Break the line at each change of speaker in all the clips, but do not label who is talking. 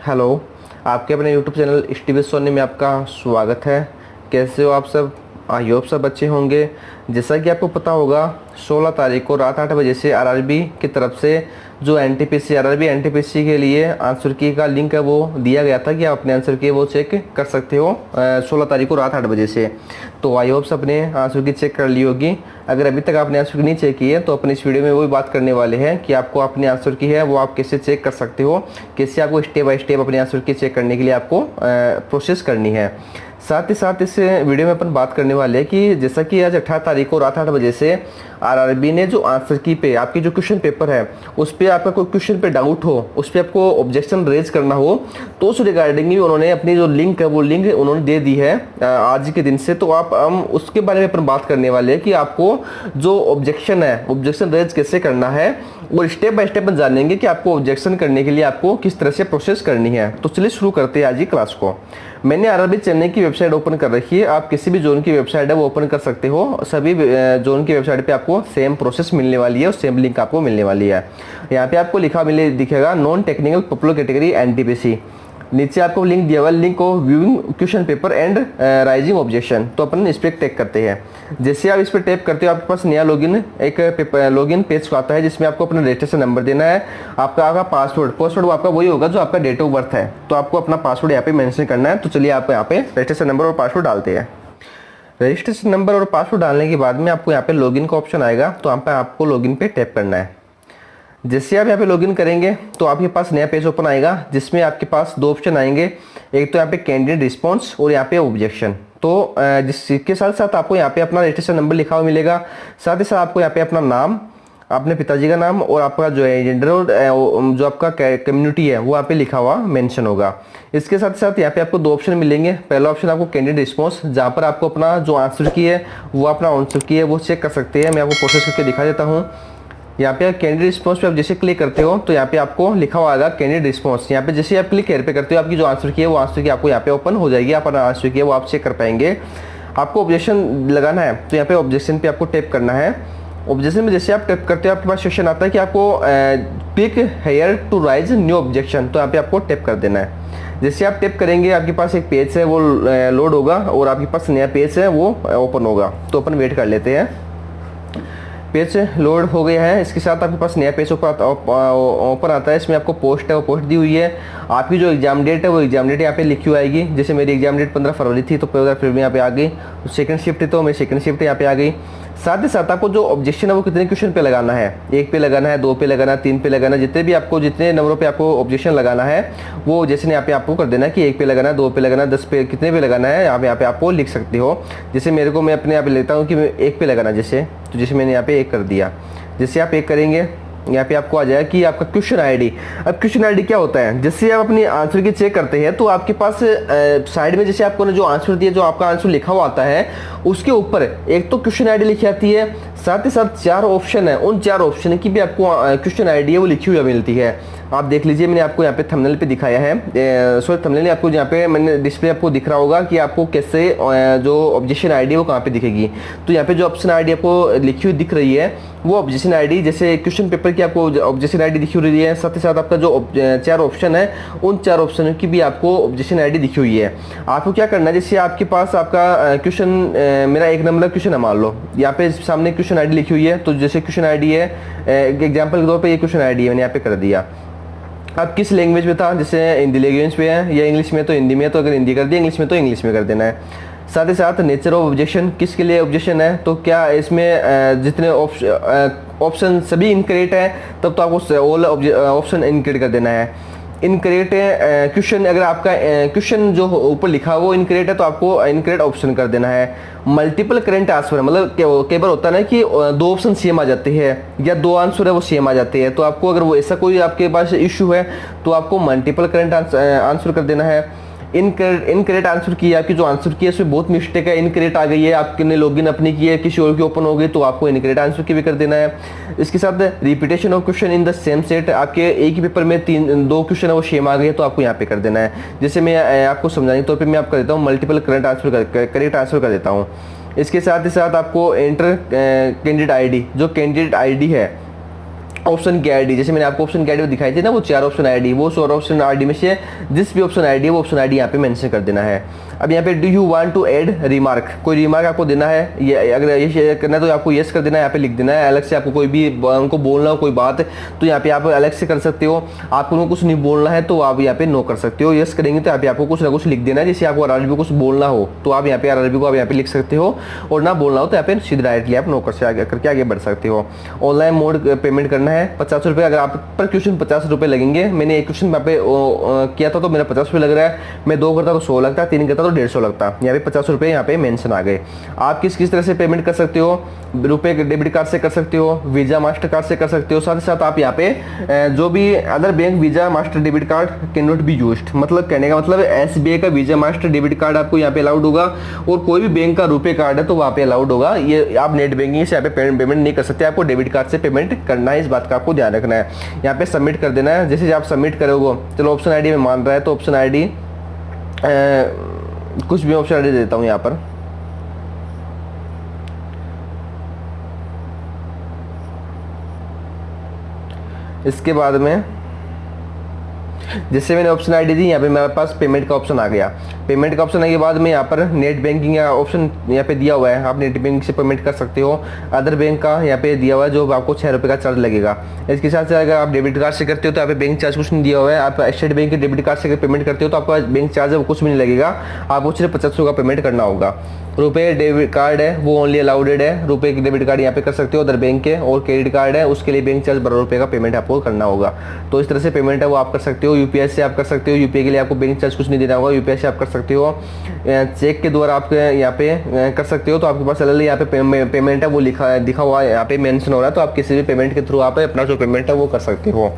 Hello. आपके अपने YouTube channel TV Soni में आपका स्वागत है। कैसे हो आप सब? आई होप सब अच्छे होंगे। जैसा कि आपको पता होगा 16 तारीख को रात 8 बजे से आरआरबी की तरफ से जो एनटीपीसी आरआरबी एनटीपीसी के लिए आंसर की का लिंक है वो दिया गया था कि आप अपने आंसर की वो चेक कर सकते हो 16 तारीख को रात 8 बजे से। तो आई होप सब अपने आंसर की चेक कर ली होगी। अगर अभी तक आपने आंसर की नहीं चेक की है तो अपने इस वीडियो में वही बात करने वाले हैं कि आपको अपने आंसर की है वो आप कैसे चेक कर सकते हो, कैसे आपको स्टेप बाय स्टेप अपने आंसर की चेक करने के लिए आपको प्रोसेस करनी है। साथ ही साथ इस वीडियो में अपन बात करने वाले हैं कि जैसा कि आज 18 तारीख को रात 8 बजे से आरआरबी ने जो आंसर की पे आपकी जो क्वेश्चन पेपर है उस पर आपका कोई क्वेश्चन पे डाउट हो, उस पर आपको ऑब्जेक्शन रेज करना हो तो उस रिगार्डिंग भी उन्होंने अपनी जो लिंक है वो लिंक उन्होंने दे दी है आज के दिन से। तो हम उसके बारे में अपन बात करने वाले हैं कि आपको जो ऑब्जेक्शन है ऑब्जेक्शन रेज कैसे करना है और स्टेप बाय स्टेप जानेंगे कि आपको ऑब्जेक्शन करने के लिए आपको किस तरह से प्रोसेस करनी है। तो चलिए शुरू करते हैं आज की क्लास को। मैंने आरआरबी चेन्नई की वेबसाइट ओपन कर रखी है। आप किसी भी जोन की वेबसाइट है वो ओपन कर सकते हो। सभी जोन की वेबसाइट पे आपको सेम प्रोसेस मिलने वाली है और सेम लिंक आपको मिलने वाली है। यहाँ पे आपको लिखा दिखेगा non technical popular category NTPC. नीचे आपको लिंक दिया हुआ लिंक को viewing question paper and rising objection. तो अपन इस पर टैप करते हैं। जैसे आप इस पर टैप करते हो आपके पास नया लॉगिन पेज आता है जिसमें आपको अपना रजिस्ट्रेशन नंबर देना है, आपका पासवर्ड आपका वही होगा जो आपका डेट ऑफ बर्थ है। तो आपको अपना पासवर्ड यहाँ पे मेंशन करना है। तो चलिए आप यहाँ पे रजिस्ट्रेशन नंबर और पासवर्ड डालते हैं। रजिस्ट्रेशन नंबर और पासवर्ड डालने के बाद में आपको यहाँ पे लॉगिन का ऑप्शन आएगा। तो यहाँ पे आपको लॉगिन पे टैप करना है। जैसे आप यहाँ पे लॉगिन करेंगे तो आपके पास नया पेज ओपन आएगा जिसमें आपके पास दो ऑप्शन आएंगे, एक तो यहाँ पे कैंडिडेट रिस्पॉन्स और यहाँ पे ऑब्जेक्शन। तो जिसके साथ साथ आपको यहाँ पे अपना रजिस्ट्रेशन नंबर लिखा हुआ मिलेगा। साथ ही साथ आपको यहाँ पे अपना नाम, अपने पिताजी का नाम और आपका जो है जेंडर और जो आपका कम्युनिटी है वो यहाँ पे लिखा हुआ मेंशन होगा। इसके साथ साथ यहाँ पे आपको दो ऑप्शन मिलेंगे। पहला ऑप्शन आपको कैंडिडेट रिस्पॉन्स, जहाँ पर आपको अपना जो आंसर की है वो अपना आंसर की है वो चेक कर सकते हैं। मैं आपको प्रोसेस करके दिखा देता हूँ। यहाँ पे कैंडिडेट रिस्पॉन्स पे आप जैसे क्लिक करते हो तो यहाँ पे आपको लिखा हुआ आएगा कैंडिडेट रिस्पॉन्स। यहाँ पे जैसे आप क्लिक पे करते हो आपकी जो आंसर की है वो आंसर की आपको यहाँ पे ओपन हो जाएगी। आप आंसर की है वो आप चेक कर पाएंगे। आपको ऑब्जेक्शन लगाना है तो यहाँ पे ऑब्जेक्शन पे आपको टैप करना है। ऑब्जेक्शन में जैसे आप टैप करते हो आपके पास क्वेश्चन आता है कि आपको pick here to raise new objection. तो यहाँ पे आपको टैप कर देना है। जैसे आप टैप करेंगे आपके पास एक पेज है वो लोड होगा और आपके पास नया पेज है वो ओपन होगा। तो अपन वेट कर लेते हैं। पेज लोड हो गया है। इसके साथ आपके पास नया पेज ओपन आता है। इसमें आपको पोस्ट है वो पोस्ट दी हुई है। आपकी जो एग्जाम डेट है वो एग्जाम डेट यहाँ पे लिखी हुई आएगी। जैसे मेरी एग्जाम डेट 15 फरवरी थी तो 15 फरवरी यहाँ पे आ गई। सेकंड शिफ्ट थी तो मेरी सेकंड शिफ्ट यहाँ पे आ गई। साथ ही साथ आपको जो ऑब्जेक्शन है वो कितने क्वेश्चन पे लगाना है, 1 पे लगाना है, 2 पे लगाना है, 3 पे लगाना है, जितने नंबरों पे आपको ऑब्जेक्शन लगाना है वो जैसे यहाँ पे आपको कर देना है कि 1 पे लगाना है, 2 पे लगाना है, 10 पे कितने पे लगाना है यहाँ पे आपको लिख सकते हो। जैसे मेरे को मैं अपने यहाँ पे लेता हूँ कि 1 पे लगाना जैसे, तो जैसे मैंने यहाँ पे 1 कर दिया। जैसे आप 1 करेंगे यहाँ पे आपको आ जाएगा कि आपका क्वेश्चन आईडी। अब क्वेश्चन आईडी क्या होता है, जैसे आप अपनी आंसर की चेक करते हैं तो आपके पास साइड में जैसे आपको ने जो आंसर दिया जो आपका आंसर लिखा हुआ आता है उसके ऊपर एक तो क्वेश्चन आईडी लिखी आती है, साथ ही साथ 4 ऑप्शन है। उन 4 ऑप्शन की भी आपको क्वेश्चन आईडी है वो लिखी हुई मिलती है। आप देख लीजिए मैंने आपको यहाँ पे थंबनेल पे दिखाया है। सॉरी थंबनेल आपको यहाँ पे मैंने डिस्प्ले आपको दिख रहा होगा कि आपको कैसे जो ऑब्जेक्शन आईडी है वो कहाँ पे दिखेगी। तो यहाँ पे जो ऑप्शन आईडी आपको लिखी हुई दिख रही है वो ऑब्जेक्शन आईडी, जैसे क्वेश्चन पेपर की आपको ऑब्जेक्शन आईडी दिखी हुई है। साथ ही साथ आपका जो 4 ऑप्शन है उन 4 ऑप्शन की भी आपको ऑब्जेक्शन आईडी दिखी हुई है। आपको क्या करना है, जैसे आपके पास आपका क्वेश्चन मेरा 1 नंबर क्वेश्चन है मान लो, यहाँ पे सामने क्वेश्चन आईडी लिखी हुई है। तो जैसे क्वेश्चन आईडी है एग्जाम्पल के तौर पर ये क्वेश्चन आईडी है मैंने यहाँ पे कर दिया। अब किस लैंग्वेज में था, जैसे हिंदी लैंग्वेज पे है या इंग्लिश में तो हिंदी में, तो अगर हिंदी कर दिया इंग्लिश में तो इंग्लिश में कर देना है। साथ ही साथ नेचर ऑफ ऑब्जेक्शन, किसके लिए ऑब्जेक्शन है, तो क्या इसमें जितने ऑप्शन सभी इनकरेक्ट है तब तो आपको ऑल ऑप्शन इनकरेक्ट कर देना है। इनकरेक्ट क्वेश्चन, अगर आपका क्वेश्चन जो ऊपर लिखा है वो इनकरेक्ट है तो आपको इनकरेक्ट ऑप्शन कर देना है। मल्टीपल करेंट आंसर, मतलब कई बार होता है ना कि 2 ऑप्शन सेम आ जाते हैं या 2 आंसर है वो सेम आ जाते हैं। तो आपको अगर वो ऐसा कोई आपके पास इश्यू है तो आपको मल्टीपल करेंट आंसर कर देना है। इनकरेक्ट आंसर की आपकी जो आंसर की है उसमें बहुत मिस्टेक है, इनकरेक्ट आ गई है, आपने लॉगिन अपनी की है किसी और की ओपन हो गई तो आपको इनकरेक्ट आंसर की भी कर देना है। इसके साथ repetition of question in the same set, आपके एक ही पेपर में 2 क्वेश्चन है वो सेम आ गए तो आपको यहाँ पे कर देना है। जैसे मैं आपको समझाने के तौर पर मैं आप कर देता हूँ मल्टीपल करेक्ट आंसर कर देता हूँ। इसके साथ ही साथ आपको एंटर कैंडिडेट आईडी, जो कैंडिडेट आईडी है ऑप्शन की आईडी, जैसे मैंने आपको ऑप्शन की आईडी दिखाई थी ना, वो 4 ऑप्शन आईडी, वो 4 ऑप्शन आईडी में से जिस भी ऑप्शन आईडी है वो ऑप्शन आईडी यहाँ पे मेंशन कर देना है। अब यहाँ पे do you want to add remark, कोई रिमार्क आपको देना है, ये अगर ये करना है तो आपको यस कर देना है, यहाँ पे लिख देना है। अलग से आपको कोई भी उनको बोलना हो कोई बात तो यहाँ पे आप अलग से कर सकते हो। आपको उनको कुछ नहीं बोलना है तो आप यहाँ पे नो कर सकते हो। यस करेंगे तो यहाँ पे आपको कुछ ना कुछ लिख देना है। जैसे आपको आरआरबी को कुछ बोलना हो तो आप यहाँ पे आरआरबी को आप यहाँ पे लिख सकते हो, और ना बोलना हो तो यहाँ पे सीधे डायरेक्टली आप नो करके आगे बढ़ सकते हो। ऑनलाइन मोड पेमेंट करना है 50 रुपये, अगर आप पर क्वेश्चन 50 रुपये लगेंगे। मैंने एक क्वेश्चन यहाँ पे किया था तो मेरा 50 रुपये लग रहा है, मैं 2 करता तो 100 लगता, 3 करता तो 150 लगता। यहाँ पे 50 रुपये यहाँ पे मेंशन आ गए। आप किस किस तरह से पेमेंट कर सकते हो, रुपए डेबिट कार्ड से कर सकते हो, वीजा मास्टर कार्ड से कर सकते हो। साथ ही साथ आप यहाँ पे जो भी other bank visa master debit card can not be used, मतलब कहने का मतलब एसबीआई का वीजा मास्टर डेबिट कार्ड आपको यहाँ पे अलाउड होगा, और कोई भी बैंक का रुपए कार्ड है तो वहाँ पे अलाउड होगा। ये आप नेट बैंकिंग से यहाँ पे पेमेंट नहीं कर सकते, आपको डेबिट कार्ड से पेमेंट करना है, इस बात का आपको ध्यान रखना है। यहाँ पे सबमिट कर देना है। जैसे आप सबमिट करोगे, चलो ऑप्शन आईडी में मान रहा है तो ऑप्शन आईडी कुछ भी ऑप्शन आईडी देता हूँ यहाँ पर। इसके बाद में जैसे मैंने ऑप्शन आईडी दी, यहाँ पे मेरे पास पेमेंट का ऑप्शन आ गया। पेमेंट का ऑप्शन आने के बाद में यहाँ पर नेट बैंकिंग का ऑप्शन यहाँ पे दिया हुआ है, आप नेट बैंकिंग से पेमेंट कर सकते हो। अदर बैंक का यहाँ पे दिया हुआ है जो आपको 6 रुपये का चार्ज लगेगा। इसके साथ साथ अगर आप डेबिट कार्ड से करते हो तो यहाँ पे बैंक चार्ज कुछ नहीं दिया हुआ है। आप स्टेट बैंक के डेबिट कार्ड से पेमेंट करते हो तो आपका बैंक चार्ज है वो कुछ भी नहीं लगेगा, आपको सिर्फ 50 का पेमेंट करना होगा। रुपए डेबिट कार्ड है वो ओनली अलाउडेड है, रुपए की डेबिट कार्ड यहाँ पे कर सकते हो अदर बैंक के, और क्रेडिट कार्ड है उसके लिए बैंक चार्ज 12 रुपये का पेमेंट आपको करना होगा। तो इस तरह से पेमेंट है वो आप कर सकते हो। यूपीआई से आप कर सकते हो, यूपीआई के लिए आपको बैंक चार्ज कुछ नहीं देना होगा, यूपीआई से आप कर सकते हो। चेक के द्वारा आप यहाँ पे कर सकते हो, तो आपके पास अलग यहाँ पे पेमेंट है वो दिखा हुआ है, यहाँ पे मेंशन हो रहा है, तो आप किसी भी पेमेंट के थ्रू आप अपना जो पेमेंट है वो कर सकते हो।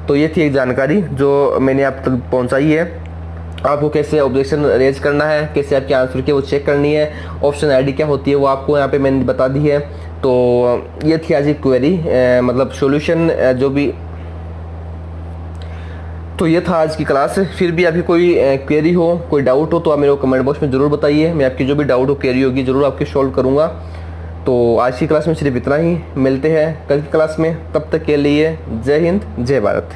तो ये थी एक जानकारी जो मैंने आप तक पहुँचाई है। आपको कैसे ऑब्जेक्शन रेज करना है, कैसे आपके आंसर की वो चेक करनी है, ऑप्शन आईडी क्या होती है वो आपको यहाँ पे मैंने बता दी है। तो ये थी आज की क्वेरी, मतलब सॉल्यूशन जो भी, तो ये था आज की क्लास। फिर भी आपकी कोई क्वेरी हो, कोई डाउट हो तो आप मेरे को कमेंट बॉक्स में ज़रूर बताइए, मैं आपकी जो भी डाउट हो क्वेरी होगी ज़रूर आपकी सॉल्व करूँगा। तो आज की क्लास में सिर्फ इतना ही, मिलते हैं कल की क्लास में, तब तक के लिए जय हिंद जय भारत।